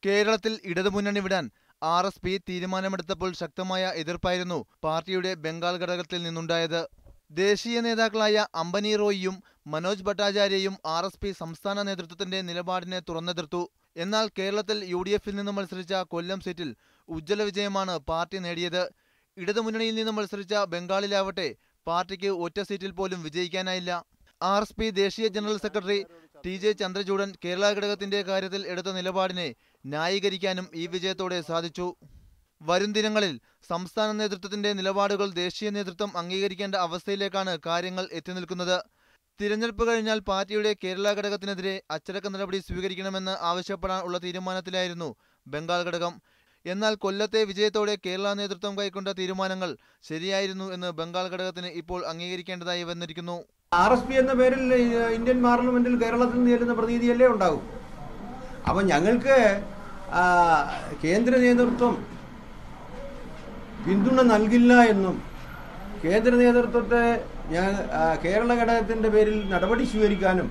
കേരളത്തിൽ ഇടതുമുന്നണി വിടാൻ RSP തീരുമാനമെടുത്തപ്പോൾ ശക്തമായ എതിർപ്പായിരുന്നു പാർട്ടിയുടെ ബംഗാൾ ഘടകത്തിൽ നിന്നുണ്ടായത്. ദേശീയ നേതാക്കളായ അംബനി റോയിയും മനോജ് ഭട്ടാചാര്യയും RSP സംസ്ഥാന നേതൃത്വത്തിന്റെ നിലപാടിനെ തുറന്നെതിർത്തു. എന്നാൽ കേരളത്തിൽ UDF-ൽ നിന്ന് മത്സരിച്ച കൊല്ലം സീറ്റിൽ ഉജ്ജ്വല വിജയമാണ് പാർട്ടി നേടിയത്. ഇടതുമുന്നണിയിൽ നിന്ന് മത്സരിച്ച ബംഗാളിലാവട്ടെ പാർട്ടിക്ക് ഒറ്റ സീറ്റിൽ പോലും വിജയിക്കാനായില്ല. RSP ദേശീയ general secretary TJ Chandrachoodan Kerala ഘടകത്തിന്റെ കാര്യത്തിൽ എടുത്ത നിലപാടിനെ ന്യായീകരിക്കാനും ഈ വിജയത്തോടെ സാധിച്ചു. വരും ദിനങ്ങളിൽ സംസ്ഥാന നേതൃത്വത്തിന്റെ നിലപാടുകൾ ദേശീയ നേതൃത്വം അംഗീകരിക്കേണ്ട അവസ്ഥയിലേക്കാണ് കാര്യങ്ങൾ എത്തിനിൽക്കുന്നത്. തിരഞ്ഞെടുപ്പ് കഴിഞ്ഞാൽ പാർട്ടിയുടെ കേരള ഘടകത്തിനെതിരെ അച്ചടക്ക നടപടി സ്വീകരിക്കണമെന്ന് ആവശ്യപ്പെടാനുള്ള തീരുമാനത്തിലായിരുന്നു ബംഗാൾ ഘടകം. എന്നാൽ കൊല്ലത്തെ വിജയത്തോടെ കേരള നേതൃത്വം കൈക്കൊണ്ട തീരുമാനങ്ങൾ ശരിയായിരുന്നു എന്ന് ബംഗാൾ ഘടകത്തിന് ഇപ്പോൾ അംഗീകരിക്കേണ്ടതായി വന്നിരിക്കുന്നു. RSP എന്ന പേരിൽ ഇന്ത്യൻ പാർലമെന്റിൽ കേരളത്തിൽ നിന്ന് ചെല്ലുന്ന പ്രതിനിധിയല്ലേ ഉണ്ടാകും. അപ്പം ഞങ്ങൾക്ക് കേന്ദ്ര നേതൃത്വം പിന്തുണ നൽകില്ല എന്നും കേന്ദ്ര നേതൃത്വത്തെ കേരള ഘടകത്തിൻ്റെ പേരിൽ നടപടി സ്വീകരിക്കാനും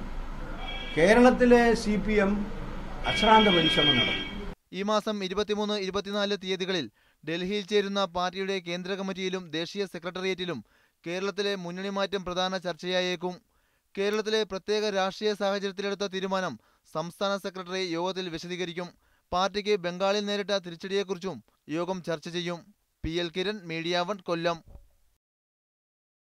കേരളത്തിലെ CPM അശ്രാന്ത പരിശ്രമം നടത്തും. ഈ മാസം 23, 24 തീയതികളിൽ ഡൽഹിയിൽ ചേരുന്ന പാർട്ടിയുടെ കേന്ദ്ര കമ്മിറ്റിയിലും ദേശീയ സെക്രട്ടേറിയറ്റിലും കേരളത്തിലെ മുന്നണി മാറ്റം പ്രധാന ചർച്ചയായേക്കും. കേരളത്തിലെ പ്രത്യേക രാഷ്ട്രീയ സാഹചര്യത്തിലെടുത്ത തീരുമാനം സംസ്ഥാന സെക്രട്ടറി യോഗത്തിൽ വിശദീകരിക്കും. പാർട്ടിക്ക് ബംഗാളിൽ നേരിട്ട തിരിച്ചടിയെക്കുറിച്ചും യോഗം ചർച്ച ചെയ്യും. PL കിരൺ, മീഡിയ 1, കൊല്ലം.